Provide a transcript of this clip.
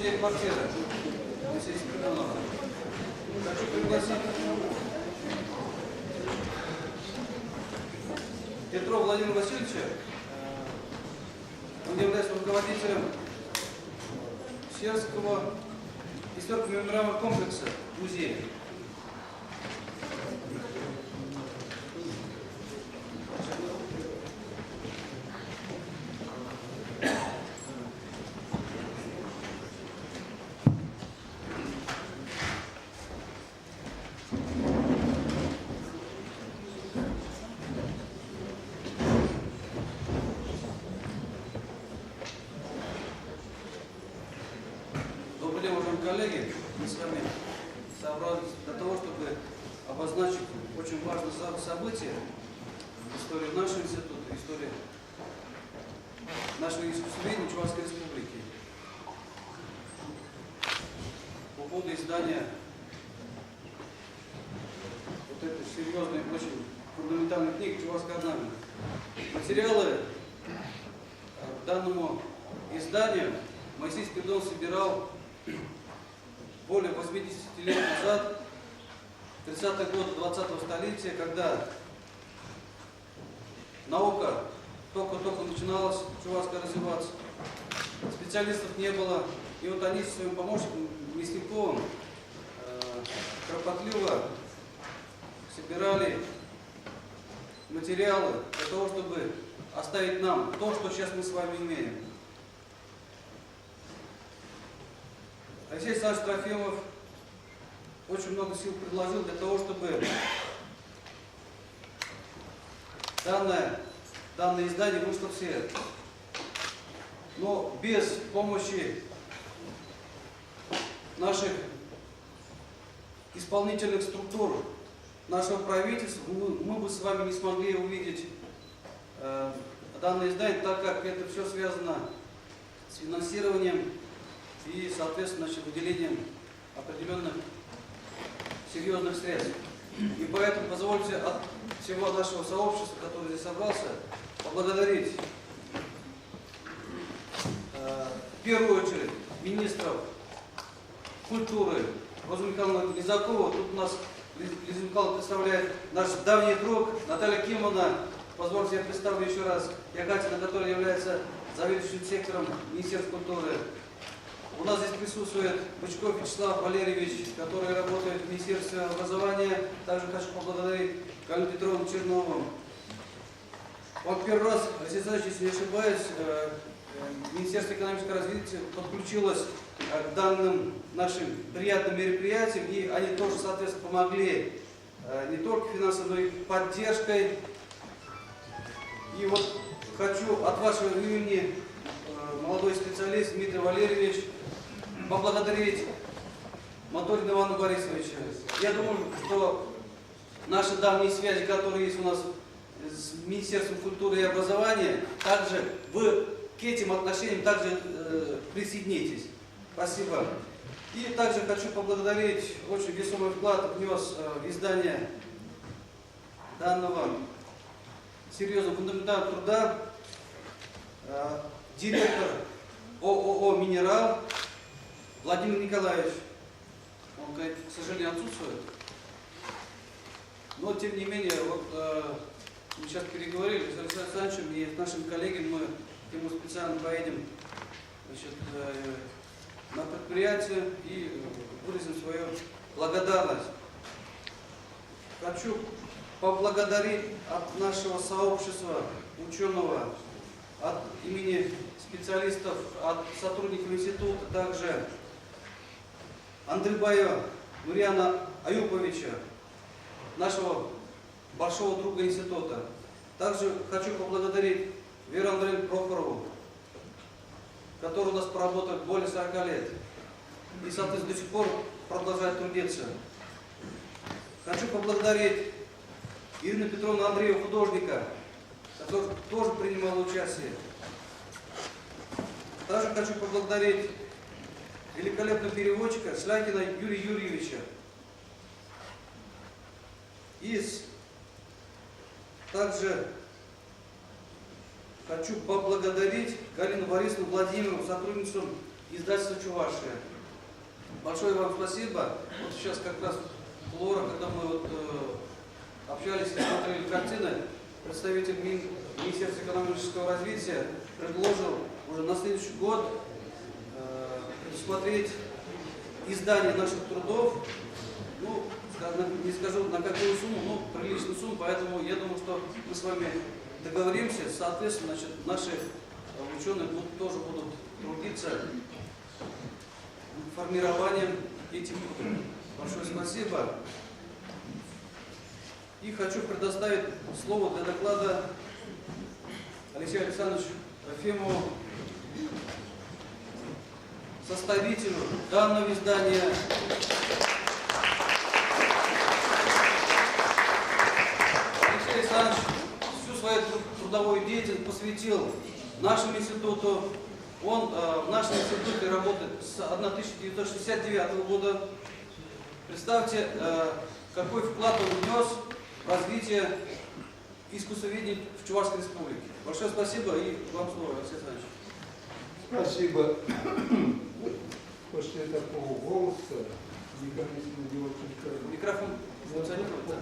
музея квартира. Хочу пригласить Петрова Владимира Васильевича. Он является руководителем Серского историко-мемориального комплекса музея. Коллеги, мы с вами собрались для того, чтобы обозначить очень важное событие в истории нашего института, в истории нашего искусствоведения Чувашской Республики. По поводу издания вот этой серьезной, очень фундаментальной книги «Чувашская орнамент». Материалы к данному изданию Моисей Спиридон собирал более 80 лет назад, 30-е годы 20-го столетия, когда наука только-только начиналась чувашская развиваться, специалистов не было, и вот они со своим помощником Мясниковым кропотливо собирали материалы для того, чтобы оставить нам то, что сейчас мы с вами имеем. Алексей Александрович Трофимов очень много сил предложил для того, чтобы данное издание вышло в свет. Но без помощи наших исполнительных структур, нашего правительства, мы бы с вами не смогли увидеть данное издание, так как это все связано с финансированием и, соответственно, выделением определенных серьезных средств. И поэтому позвольте от всего нашего сообщества, которое здесь собрался, поблагодарить в первую очередь министров культуры Розу Михайловну Лизакову. Тут у нас Лиза Михайловна представляет наш давний друг Наталья Кимовна. Позвольте, я представлю еще раз Ягатина, который является заведующим сектором Министерства культуры. У нас здесь присутствует Бычков Вячеслав Валерьевич, который работает в Министерстве образования. Также хочу поблагодарить Галину Петровну Чернову. Он первый раз, если не ошибаюсь, Министерство экономического развития подключилось к данным нашим приятным мероприятиям, и они тоже, соответственно, помогли не только финансовой, но и поддержкой. И вот хочу от вашего имени, молодой специалист Дмитрий Валерьевич, поблагодарить Моторина Ивана Борисовича. Я думаю, что наши давние связи, которые есть у нас с Министерством культуры и образования, также вы к этим отношениям также присоединитесь. Спасибо. И также хочу поблагодарить, очень весомый вклад внес в издание данного серьезного фундаментального труда директор ООО «Минерал» Владимир Николаевич. Он, к сожалению, отсутствует. Но, тем не менее, вот мы сейчас переговорили с Александром Александровичем и с нашими коллегами, мы к нему специально поедем, значит, на предприятие и выразим свою благодарность. Хочу поблагодарить от нашего сообщества ученого, от имени специалистов, от сотрудников института, также Андрыбаева Нурьяна Аюповича, нашего большого друга института. Также хочу поблагодарить Веру Андреевну Прохорову, который у нас проработал более 40 лет и, соответственно, до сих пор продолжает трудиться. Хочу поблагодарить Ирину Петровну Андрееву, художника, который тоже принимал участие. Также хочу поблагодарить великолепного переводчика Слякина Юрия Юрьевича. Также хочу поблагодарить Галину Борисовну Владимировну, сотрудницу издательство «Чувашия». Большое вам спасибо. Вот сейчас как раз в кулуарах, когда мы вот, общались и смотрели картины, представитель Министерства экономического развития предложил уже на следующий год предусмотреть издание наших трудов, ну, не скажу на какую сумму, но приличную сумму, поэтому я думаю, что мы с вами договоримся, соответственно, значит, наши ученые тоже будут трудиться формированием этих трудов. Большое спасибо. И хочу предоставить слово для доклада Алексею Александровичу Трофимову, составителю данного издания. Алексей Александрович всю свою трудовую деятельность посвятил нашему институту. Он в нашем институте работает с 1969 года. Представьте, какой вклад он внес в развитие искусствоведения в Чувашской республике. Большое спасибо и вам слово, Алексей Александрович. Спасибо. После такого голоса некоммерческого не очень хорошо. Микрофон функционирует, да?